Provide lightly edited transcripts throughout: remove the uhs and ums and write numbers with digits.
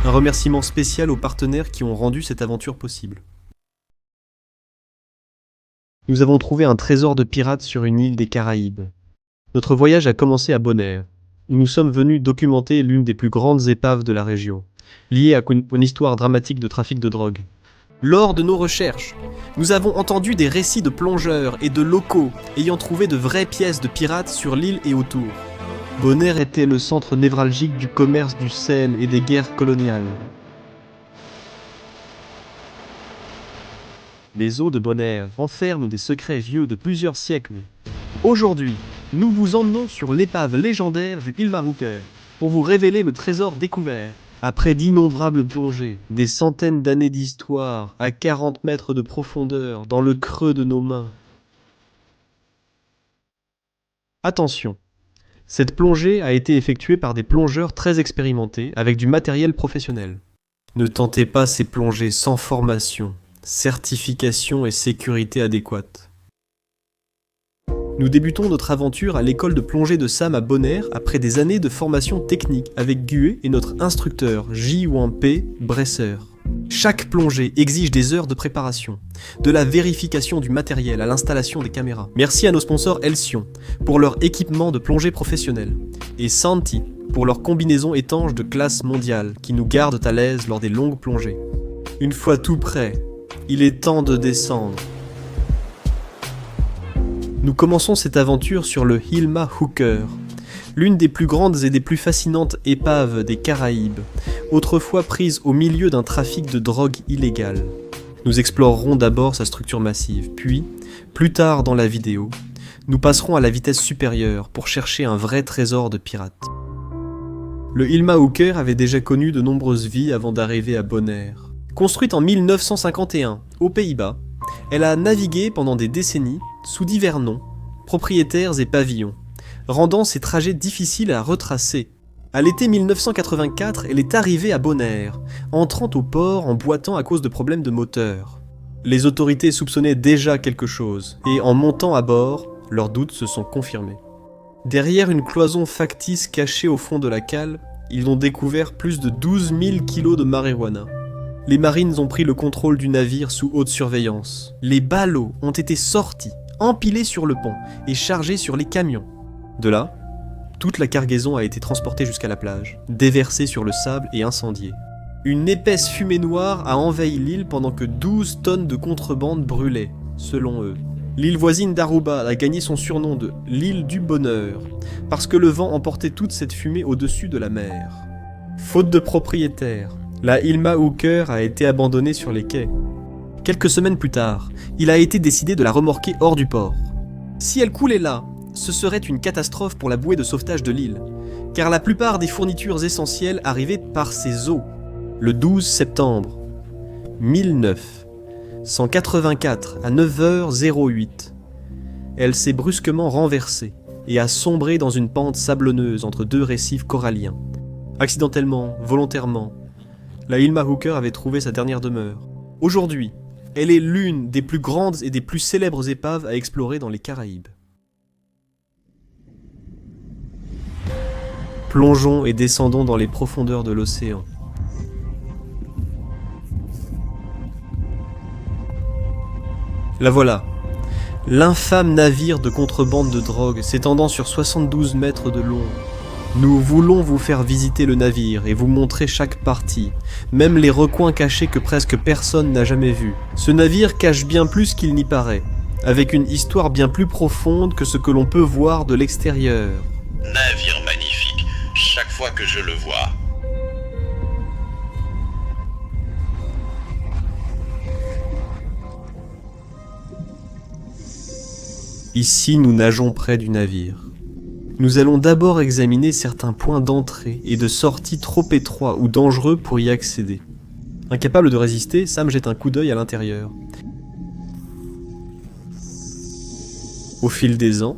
Un remerciement spécial aux partenaires qui ont rendu cette aventure possible. Nous avons trouvé un trésor de pirates sur une île des Caraïbes. Notre voyage a commencé à Bonaire. Nous sommes venus documenter l'une des plus grandes épaves de la région, liée à une histoire dramatique de trafic de drogue. Lors de nos recherches, nous avons entendu des récits de plongeurs et de locaux ayant trouvé de vraies pièces de pirates sur l'île et autour. Bonaire était le centre névralgique du commerce du sel et des guerres coloniales. Les eaux de Bonaire renferment des secrets vieux de plusieurs siècles. Aujourd'hui, nous vous emmenons sur l'épave légendaire du Hilma Hooker pour vous révéler le trésor découvert. Après d'innombrables plongées, des centaines d'années d'histoire, à 40 mètres de profondeur, dans le creux de nos mains. Attention, cette plongée a été effectuée par des plongeurs très expérimentés avec du matériel professionnel. Ne tentez pas ces plongées sans formation, certification et sécurité adéquate. Nous débutons notre aventure à l'école de plongée de Sam à Bonaire après des années de formation technique avec Gué et notre instructeur J-P Bresser. Chaque plongée exige des heures de préparation, de la vérification du matériel à l'installation des caméras. Merci à nos sponsors Elsion pour leur équipement de plongée professionnelle et Santi pour leur combinaison étanche de classe mondiale qui nous gardent à l'aise lors des longues plongées. Une fois tout prêt, il est temps de descendre. Nous commençons cette aventure sur le Hilma Hooker, l'une des plus grandes et des plus fascinantes épaves des Caraïbes, autrefois prise au milieu d'un trafic de drogue illégale. Nous explorerons d'abord sa structure massive, puis, plus tard dans la vidéo, nous passerons à la vitesse supérieure pour chercher un vrai trésor de pirates. Le Hilma Hooker avait déjà connu de nombreuses vies avant d'arriver à Bonaire. Construite en 1951, aux Pays-Bas, elle a navigué pendant des décennies sous divers noms, propriétaires et pavillons, rendant ses trajets difficiles à retracer. À l'été 1984, elle est arrivée à Bonaire, entrant au port en boitant à cause de problèmes de moteur. Les autorités soupçonnaient déjà quelque chose, et en montant à bord, leurs doutes se sont confirmés. Derrière une cloison factice cachée au fond de la cale, ils ont découvert plus de 12 000 kilos de marijuana. Les marines ont pris le contrôle du navire sous haute surveillance. Les ballots ont été sortis, empilés sur le pont et chargés sur les camions. De là, toute la cargaison a été transportée jusqu'à la plage, déversée sur le sable et incendiée. Une épaisse fumée noire a envahi l'île pendant que 12 tonnes de contrebande brûlaient, selon eux. L'île voisine d'Aruba a gagné son surnom de « l'île du bonheur » parce que le vent emportait toute cette fumée au-dessus de la mer. Faute de propriétaire, la Hilma Hooker a été abandonnée sur les quais. Quelques semaines plus tard, il a été décidé de la remorquer hors du port. Si elle coulait là, ce serait une catastrophe pour la bouée de sauvetage de l'île, car la plupart des fournitures essentielles arrivaient par ses eaux. Le 12 septembre 1984 à 9h08, elle s'est brusquement renversée et a sombré dans une pente sablonneuse entre deux récifs coralliens. Accidentellement, volontairement, la Hilma Hooker avait trouvé sa dernière demeure. Aujourd'hui, elle est l'une des plus grandes et des plus célèbres épaves à explorer dans les Caraïbes. Plongeons et descendons dans les profondeurs de l'océan. La voilà, l'infâme navire de contrebande de drogue s'étendant sur 72 mètres de long. Nous voulons vous faire visiter le navire et vous montrer chaque partie, même les recoins cachés que presque personne n'a jamais vus. Ce navire cache bien plus qu'il n'y paraît, avec une histoire bien plus profonde que ce que l'on peut voir de l'extérieur. Navire magnifique, chaque fois que je le vois. Ici, nous nageons près du navire. Nous allons d'abord examiner certains points d'entrée et de sortie trop étroits ou dangereux pour y accéder. Incapable de résister, Sam jette un coup d'œil à l'intérieur. Au fil des ans,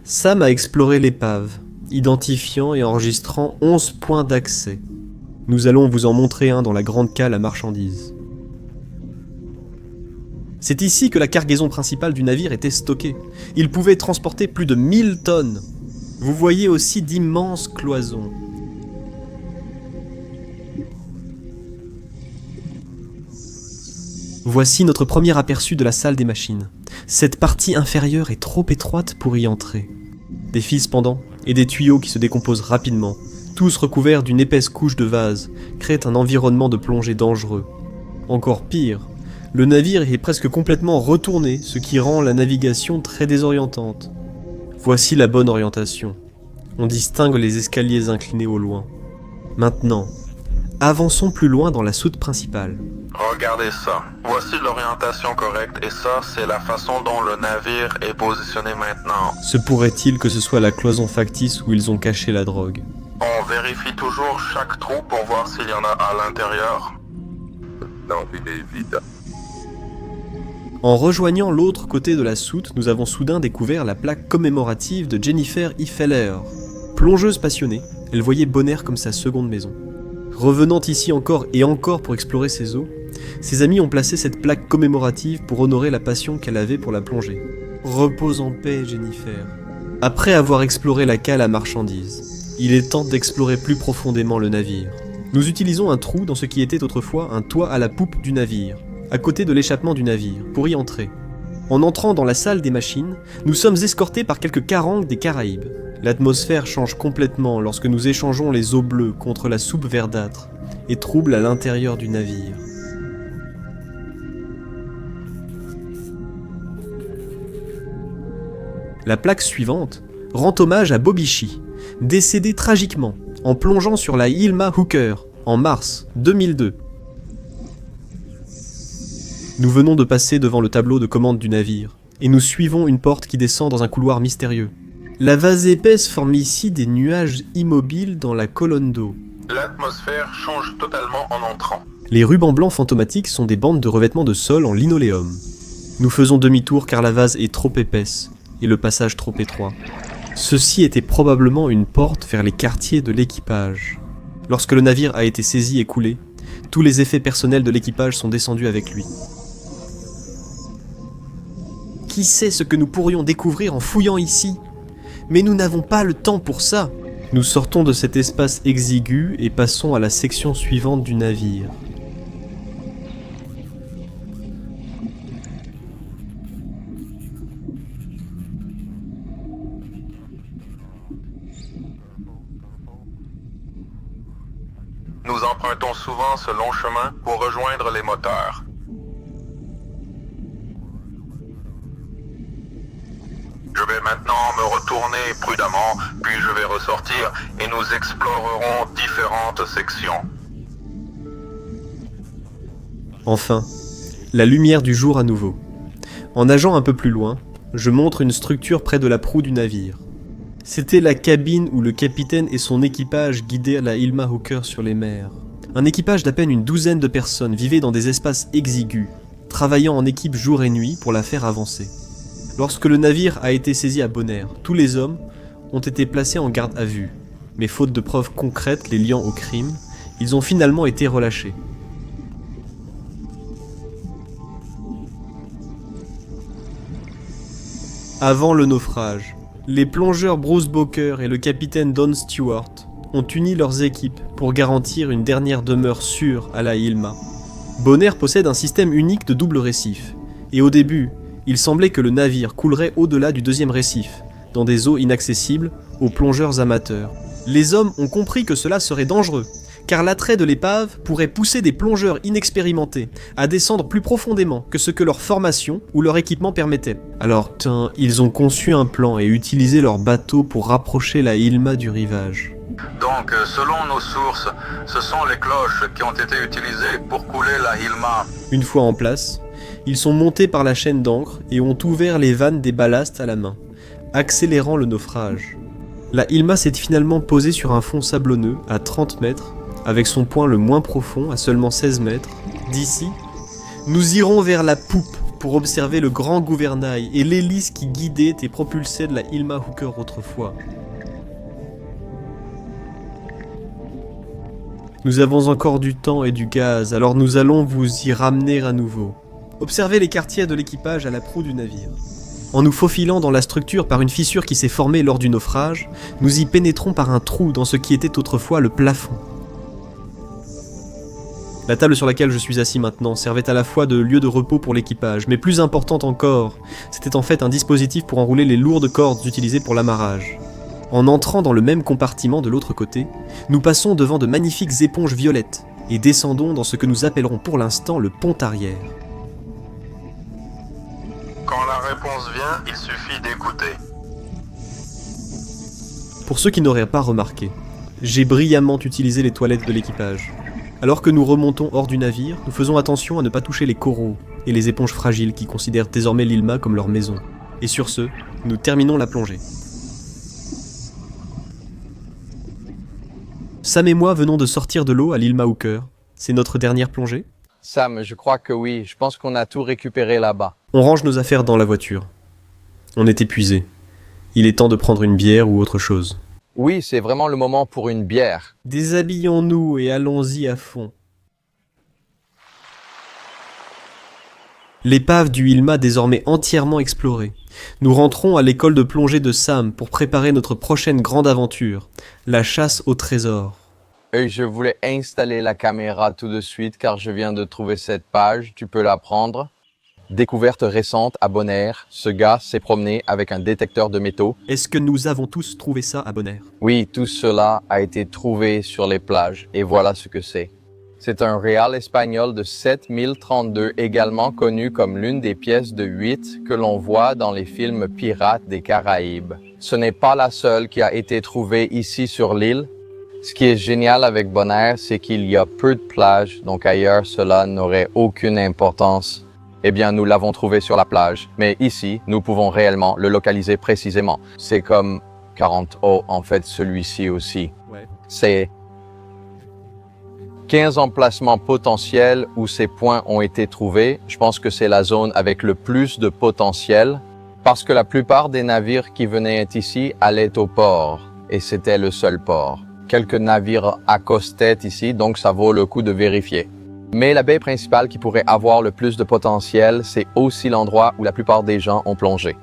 Sam a exploré l'épave, identifiant et enregistrant 11 points d'accès. Nous allons vous en montrer un dans la grande cale à marchandises. C'est ici que la cargaison principale du navire était stockée. Il pouvait transporter plus de 1000 tonnes. Vous voyez aussi d'immenses cloisons. Voici notre premier aperçu de la salle des machines. Cette partie inférieure est trop étroite pour y entrer. Des fils pendants et des tuyaux qui se décomposent rapidement, tous recouverts d'une épaisse couche de vase, créent un environnement de plongée dangereux. Encore pire, le navire est presque complètement retourné, ce qui rend la navigation très désorientante. Voici la bonne orientation. On distingue les escaliers inclinés au loin. Maintenant, avançons plus loin dans la soute principale. Regardez ça. Voici l'orientation correcte et ça, c'est la façon dont le navire est positionné maintenant. Se pourrait-il que ce soit la cloison factice où ils ont caché la drogue? On vérifie toujours chaque trou pour voir s'il y en a à l'intérieur. Non, il est vide. En rejoignant l'autre côté de la soute, nous avons soudain découvert la plaque commémorative de Jennifer E. Feller. Plongeuse passionnée, elle voyait Bonner comme sa seconde maison. Revenant ici encore et encore pour explorer ses eaux, ses amis ont placé cette plaque commémorative pour honorer la passion qu'elle avait pour la plongée. Repose en paix, Jennifer. Après avoir exploré la cale à marchandises, il est temps d'explorer plus profondément le navire. Nous utilisons un trou dans ce qui était autrefois un toit à la poupe du navire, à côté de l'échappement du navire, pour y entrer. En entrant dans la salle des machines, nous sommes escortés par quelques carangues des Caraïbes. L'atmosphère change complètement lorsque nous échangeons les eaux bleues contre la soupe verdâtre et trouble à l'intérieur du navire. La plaque suivante rend hommage à Bobishi, décédé tragiquement en plongeant sur la Hilma Hooker en mars 2002. Nous venons de passer devant le tableau de commande du navire, et nous suivons une porte qui descend dans un couloir mystérieux. La vase épaisse forme ici des nuages immobiles dans la colonne d'eau. L'atmosphère change totalement en entrant. Les rubans blancs fantomatiques sont des bandes de revêtement de sol en linoléum. Nous faisons demi-tour car la vase est trop épaisse, et le passage trop étroit. Ceci était probablement une porte vers les quartiers de l'équipage. Lorsque le navire a été saisi et coulé, tous les effets personnels de l'équipage sont descendus avec lui. Qui sait ce que nous pourrions découvrir en fouillant ici? Mais nous n'avons pas le temps pour ça. Nous sortons de cet espace exigu et passons à la section suivante du navire. Nous empruntons souvent ce long chemin pour rejoindre les moteurs. Je vais maintenant me retourner prudemment, puis je vais ressortir et nous explorerons différentes sections. Enfin, la lumière du jour à nouveau. En nageant un peu plus loin, je montre une structure près de la proue du navire. C'était la cabine où le capitaine et son équipage guidaient la Hilma Hooker sur les mers. Un équipage d'à peine une douzaine de personnes vivait dans des espaces exigus, travaillant en équipe jour et nuit pour la faire avancer. Lorsque le navire a été saisi à Bonner, tous les hommes ont été placés en garde à vue, mais faute de preuves concrètes les liant au crime, ils ont finalement été relâchés. Avant le naufrage, les plongeurs Bruce Bowker et le capitaine Don Stewart ont uni leurs équipes pour garantir une dernière demeure sûre à la Hilma. Bonner possède un système unique de double récif, et au début, il semblait que le navire coulerait au-delà du deuxième récif, dans des eaux inaccessibles aux plongeurs amateurs. Les hommes ont compris que cela serait dangereux, car l'attrait de l'épave pourrait pousser des plongeurs inexpérimentés à descendre plus profondément que ce que leur formation ou leur équipement permettait. Alors, ils ont conçu un plan et utilisé leur bateau pour rapprocher la Hilma du rivage. Donc, selon nos sources, ce sont les cloches qui ont été utilisées pour couler la Hilma. Une fois en place, ils sont montés par la chaîne d'ancre et ont ouvert les vannes des ballasts à la main, accélérant le naufrage. La Hilma s'est finalement posée sur un fond sablonneux à 30 mètres, avec son point le moins profond à seulement 16 mètres. D'ici, nous irons vers la poupe pour observer le grand gouvernail et l'hélice qui guidait et propulsait de la Hilma Hooker autrefois. Nous avons encore du temps et du gaz, alors nous allons vous y ramener à nouveau. Observez les quartiers de l'équipage à la proue du navire. En nous faufilant dans la structure par une fissure qui s'est formée lors du naufrage, nous y pénétrons par un trou dans ce qui était autrefois le plafond. La table sur laquelle je suis assis maintenant servait à la fois de lieu de repos pour l'équipage, mais plus importante encore, c'était en fait un dispositif pour enrouler les lourdes cordes utilisées pour l'amarrage. En entrant dans le même compartiment de l'autre côté, nous passons devant de magnifiques éponges violettes et descendons dans ce que nous appellerons pour l'instant le pont arrière. Quand la réponse vient, il suffit d'écouter. Pour ceux qui n'auraient pas remarqué, j'ai brillamment utilisé les toilettes de l'équipage. Alors que nous remontons hors du navire, nous faisons attention à ne pas toucher les coraux et les éponges fragiles qui considèrent désormais l'Ilma comme leur maison. Et sur ce, nous terminons la plongée. Sam et moi venons de sortir de l'eau à l'Ilma Hooker. C'est notre dernière plongée ? Sam, je crois que oui. Je pense qu'on a tout récupéré là-bas. On range nos affaires dans la voiture. On est épuisé. Il est temps de prendre une bière ou autre chose. Oui, c'est vraiment le moment pour une bière. Déshabillons-nous et allons-y à fond. L'épave du Ilma désormais entièrement explorée. Nous rentrons à l'école de plongée de Sam pour préparer notre prochaine grande aventure, la chasse au trésor. Et je voulais installer la caméra tout de suite car je viens de trouver cette page. Tu peux la prendre. Découverte récente à Bonaire, ce gars s'est promené avec un détecteur de métaux. Est-ce que nous avons tous trouvé ça à Bonaire ? Oui, tout cela a été trouvé sur les plages et voilà ce que c'est. C'est un réal espagnol de 7032, également connu comme l'une des pièces de 8 que l'on voit dans les films Pirates des Caraïbes. Ce n'est pas la seule qui a été trouvée ici sur l'île. Ce qui est génial avec Bonaire, c'est qu'il y a peu de plages, donc ailleurs cela n'aurait aucune importance. Eh bien, nous l'avons trouvé sur la plage, mais ici, nous pouvons réellement le localiser précisément. C'est comme 40 O, en fait, celui-ci aussi. Ouais. C'est 15 emplacements potentiels où ces points ont été trouvés. Je pense que c'est la zone avec le plus de potentiel, parce que la plupart des navires qui venaient ici allaient au port, et c'était le seul port. Quelques navires accostaient ici, donc ça vaut le coup de vérifier. Mais la baie principale qui pourrait avoir le plus de potentiel, c'est aussi l'endroit où la plupart des gens ont plongé.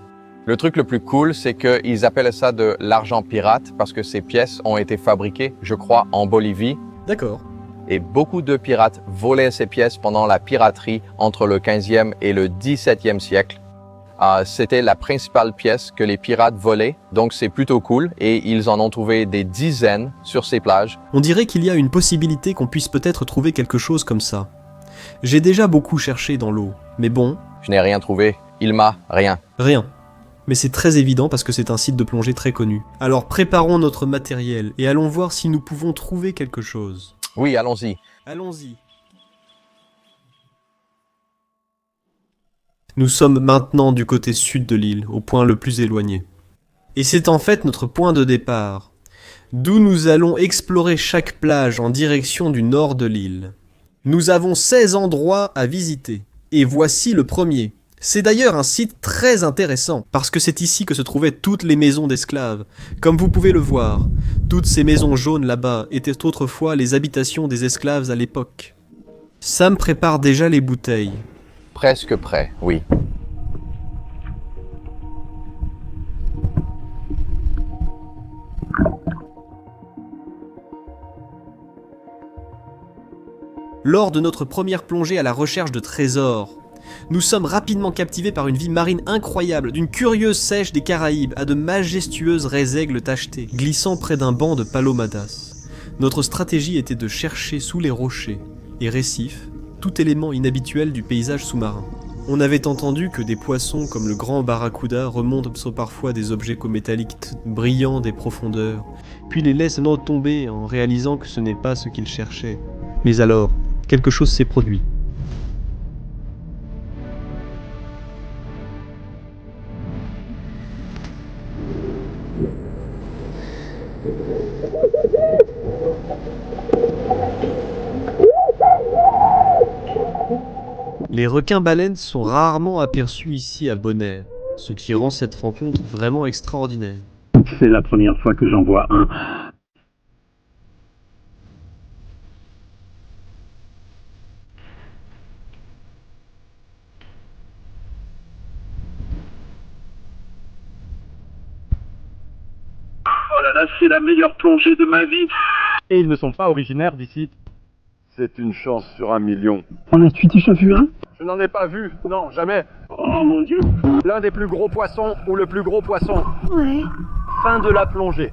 Le truc le plus cool, c'est qu'ils appellent ça de l'argent pirate parce que ces pièces ont été fabriquées, je crois, en Bolivie. D'accord. Et beaucoup de pirates volaient ces pièces pendant la piraterie entre le 15e et le 17e siècle. C'était la principale pièce que les pirates volaient, donc c'est plutôt cool, et ils en ont trouvé des dizaines sur ces plages. On dirait qu'il y a une possibilité qu'on puisse peut-être trouver quelque chose comme ça. J'ai déjà beaucoup cherché dans l'eau, mais bon... Je n'ai rien trouvé. Ilma, rien. Rien. Mais c'est très évident parce que c'est un site de plongée très connu. Alors préparons notre matériel et allons voir si nous pouvons trouver quelque chose. Oui, allons-y. Allons-y. Nous sommes maintenant du côté sud de l'île, au point le plus éloigné. Et c'est en fait notre point de départ, d'où nous allons explorer chaque plage en direction du nord de l'île. Nous avons 16 endroits à visiter, et voici le premier. C'est d'ailleurs un site très intéressant, parce que c'est ici que se trouvaient toutes les maisons d'esclaves. Comme vous pouvez le voir, toutes ces maisons jaunes là-bas étaient autrefois les habitations des esclaves à l'époque. Sam prépare déjà les bouteilles. Presque prêt, oui. Lors de notre première plongée à la recherche de trésors, nous sommes rapidement captivés par une vie marine incroyable, d'une curieuse sèche des Caraïbes à de majestueuses raies aigles tachetées, glissant près d'un banc de palomadas. Notre stratégie était de chercher sous les rochers et récifs tout élément inhabituel du paysage sous-marin. On avait entendu que des poissons comme le grand barracuda remontent parfois des objets métalliques brillants des profondeurs, puis les laissent tomber en réalisant que ce n'est pas ce qu'ils cherchaient. Mais alors, quelque chose s'est produit. Les requins-baleines sont rarement aperçus ici à Bonaire, ce qui rend cette rencontre vraiment extraordinaire. C'est la première fois que j'en vois un. Oh là là, c'est la meilleure plongée de ma vie. Et ils ne sont pas originaires d'ici. C'est une chance sur 1 million. En as-tu déjà vu un? Je n'en ai pas vu, non, jamais. Oh mon Dieu. L'un des plus gros poissons ou le plus gros poisson. Ouais. Fin de la plongée.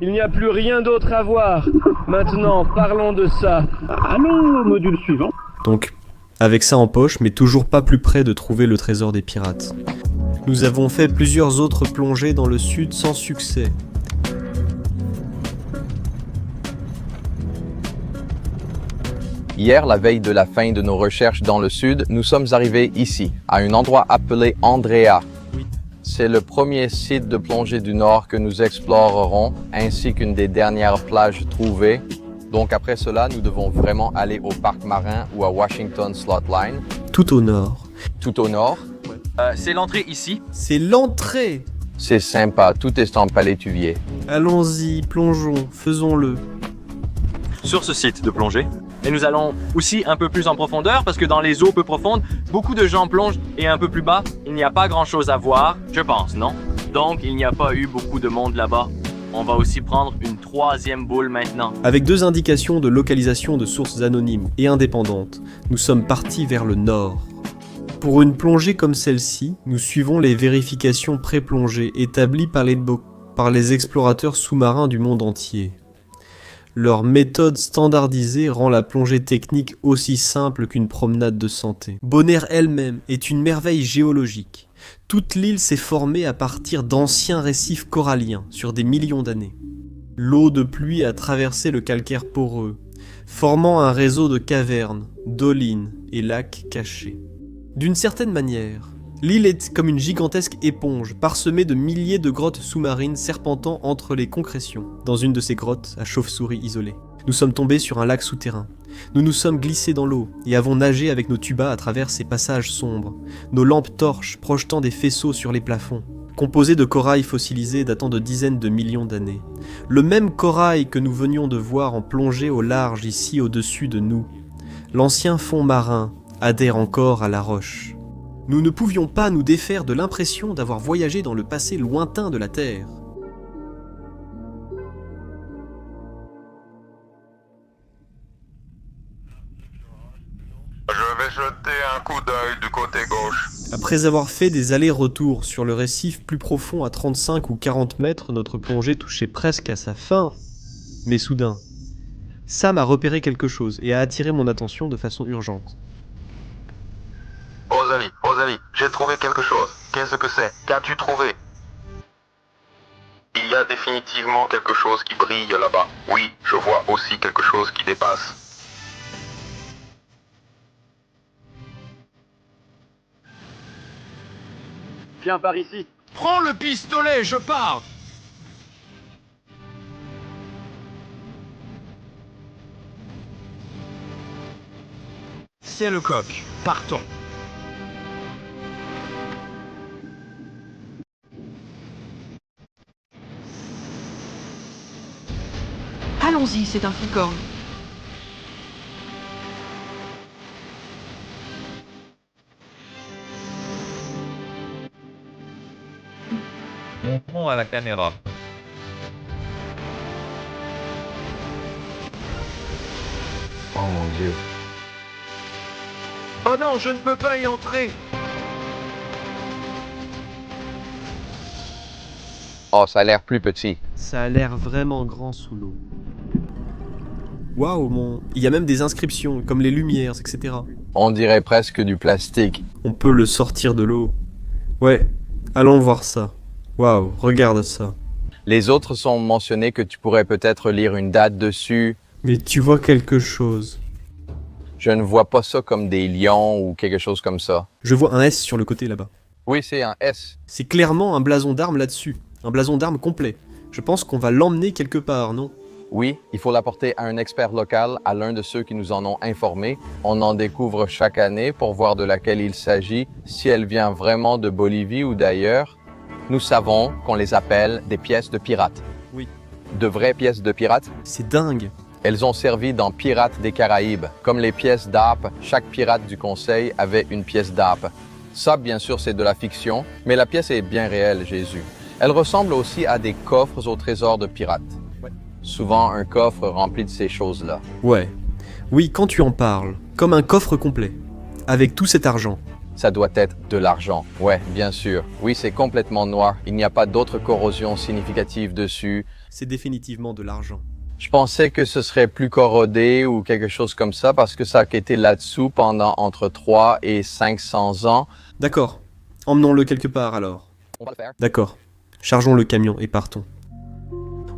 Il n'y a plus rien d'autre à voir. Maintenant, parlons de ça. Allons au module suivant. Donc, avec ça en poche, mais toujours pas plus près de trouver le trésor des pirates. Nous avons fait plusieurs autres plongées dans le sud sans succès. Hier, la veille de la fin de nos recherches dans le sud, nous sommes arrivés ici, à un endroit appelé Andrea. C'est le premier site de plongée du Nord que nous explorerons, ainsi qu'une des dernières plages trouvées. Donc après cela, nous devons vraiment aller au parc marin ou à Washington Slot Line. Tout au nord. Tout au nord. C'est l'entrée ici. C'est l'entrée! C'est sympa, tout est en palétuvier. Allons-y, plongeons, faisons-le. Sur ce site de plongée. Et nous allons aussi un peu plus en profondeur parce que dans les eaux peu profondes, beaucoup de gens plongent et un peu plus bas, il n'y a pas grand chose à voir, je pense, non? Donc il n'y a pas eu beaucoup de monde là-bas. On va aussi prendre une troisième boule maintenant. Avec 2 indications de localisation de sources anonymes et indépendantes, nous sommes partis vers le nord. Pour une plongée comme celle-ci, nous suivons les vérifications pré-plongées établies par les explorateurs sous-marins du monde entier. Leur méthode standardisée rend la plongée technique aussi simple qu'une promenade de santé. Bonaire elle-même est une merveille géologique. Toute l'île s'est formée à partir d'anciens récifs coralliens sur des millions d'années. L'eau de pluie a traversé le calcaire poreux, formant un réseau de cavernes, dolines et lacs cachés. D'une certaine manière, l'île est comme une gigantesque éponge parsemée de milliers de grottes sous-marines serpentant entre les concrétions. Dans une de ces grottes, à chauve-souris isolée, nous sommes tombés sur un lac souterrain. Nous nous sommes glissés dans l'eau et avons nagé avec nos tubas à travers ces passages sombres, nos lampes torches projetant des faisceaux sur les plafonds, composés de corail fossilisé datant de dizaines de millions d'années. Le même corail que nous venions de voir en plongée au large ici au-dessus de nous. L'ancien fond marin adhère encore à la roche. Nous ne pouvions pas nous défaire de l'impression d'avoir voyagé dans le passé lointain de la Terre. Je vais jeter un coup d'œil du côté gauche. Après avoir fait des allers-retours sur le récif plus profond à 35 ou 40 mètres, notre plongée touchait presque à sa fin. Mais soudain, Sam a repéré quelque chose et a attiré mon attention de façon urgente. Rosalie, j'ai trouvé quelque chose. Qu'est-ce que c'est? Qu'as-tu trouvé? Il y a définitivement quelque chose qui brille là-bas. Oui, je vois aussi quelque chose qui dépasse. Viens par ici. Prends le pistolet, je pars. C'est le coq. Partons. Allons-y, c'est un flicorne. Montrons à la caméra. Oh mon Dieu. Oh non, je ne peux pas y entrer. Oh, ça a l'air plus petit. Ça a l'air vraiment grand sous l'eau. Waouh, il y a même des inscriptions, comme les lumières, etc. On dirait presque du plastique. On peut le sortir de l'eau. Ouais, allons voir ça. Waouh, regarde ça. Les autres sont mentionnés que tu pourrais peut-être lire une date dessus. Mais tu vois quelque chose. Je ne vois pas ça comme des lions ou quelque chose comme ça. Je vois un S sur le côté là-bas. Oui, c'est un S. C'est clairement un blason d'armes là-dessus. Un blason d'armes complet. Je pense qu'on va l'emmener quelque part, non? Oui, il faut l'apporter à un expert local, à l'un de ceux qui nous en ont informés. On en découvre chaque année pour voir de laquelle il s'agit, si elle vient vraiment de Bolivie ou d'ailleurs. Nous savons qu'on les appelle des pièces de pirates. Oui. De vraies pièces de pirates? C'est dingue. Elles ont servi dans Pirates des Caraïbes. Comme les pièces d'APE, chaque pirate du Conseil avait une pièce d'APE. Ça, bien sûr, c'est de la fiction, mais la pièce est bien réelle, Jésus. Elle ressemble aussi à des coffres au trésor de pirates. Ouais. Souvent un coffre rempli de ces choses-là. Ouais. Oui, quand tu en parles, comme un coffre complet, avec tout cet argent. Ça doit être de l'argent. Ouais, bien sûr. Oui, c'est complètement noir. Il n'y a pas d'autre corrosion significative dessus. C'est définitivement de l'argent. Je pensais que ce serait plus corrodé ou quelque chose comme ça parce que ça a été là-dessous pendant entre 3 et 500 ans. D'accord. Emmenons-le quelque part alors. On va le faire. D'accord. Chargeons le camion et partons.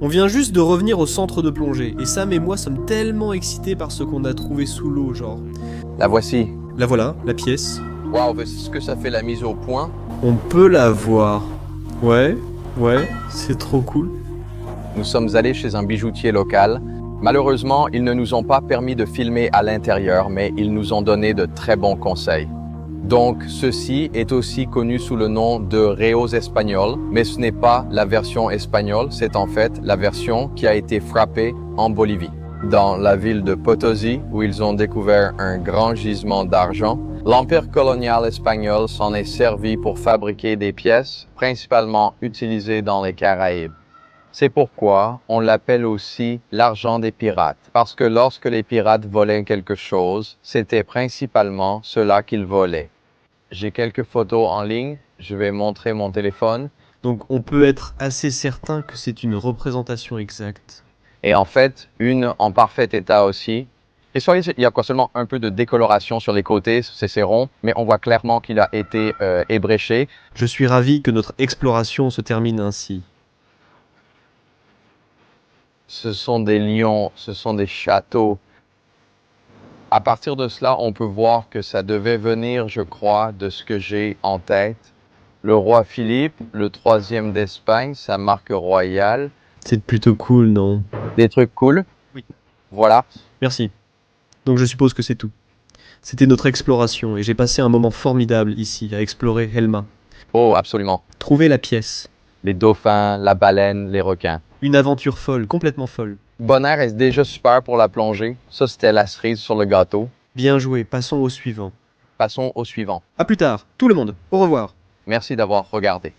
On vient juste de revenir au centre de plongée, et Sam et moi sommes tellement excités par ce qu'on a trouvé sous l'eau, genre. La voici. La voilà, la pièce. Waouh, est-ce que ça fait la mise au point? On peut la voir. Ouais, c'est trop cool. Nous sommes allés chez un bijoutier local. Malheureusement, ils ne nous ont pas permis de filmer à l'intérieur, mais ils nous ont donné de très bons conseils. Donc, ceci est aussi connu sous le nom de Reos espagnol, mais ce n'est pas la version espagnole, c'est en fait la version qui a été frappée en Bolivie. Dans la ville de Potosí, où ils ont découvert un grand gisement d'argent, l'empire colonial espagnol s'en est servi pour fabriquer des pièces principalement utilisées dans les Caraïbes. C'est pourquoi on l'appelle aussi l'argent des pirates, parce que lorsque les pirates volaient quelque chose, c'était principalement cela qu'ils volaient. J'ai quelques photos en ligne, je vais montrer mon téléphone. Donc on peut être assez certain que c'est une représentation exacte. Et en fait, une en parfait état aussi. Et soyez, il y a quoi seulement un peu de décoloration sur les côtés, c'est rond, mais on voit clairement qu'il a été ébréché. Je suis ravi que notre exploration se termine ainsi. Ce sont des lions, ce sont des châteaux. À partir de cela, on peut voir que ça devait venir, je crois, de ce que j'ai en tête. Le roi Philippe, le 3e d'Espagne, sa marque royale. C'est plutôt cool, non? Des trucs cool. Oui. Voilà. Merci. Donc je suppose que c'est tout. C'était notre exploration et j'ai passé un moment formidable ici à explorer Helma. Oh, absolument. Trouver la pièce. Les dauphins, la baleine, les requins. Une aventure folle, complètement folle. Bonaire est déjà super pour la plongée. Ça, c'était la cerise sur le gâteau. Bien joué, passons au suivant. Passons au suivant. À plus tard, tout le monde. Au revoir. Merci d'avoir regardé.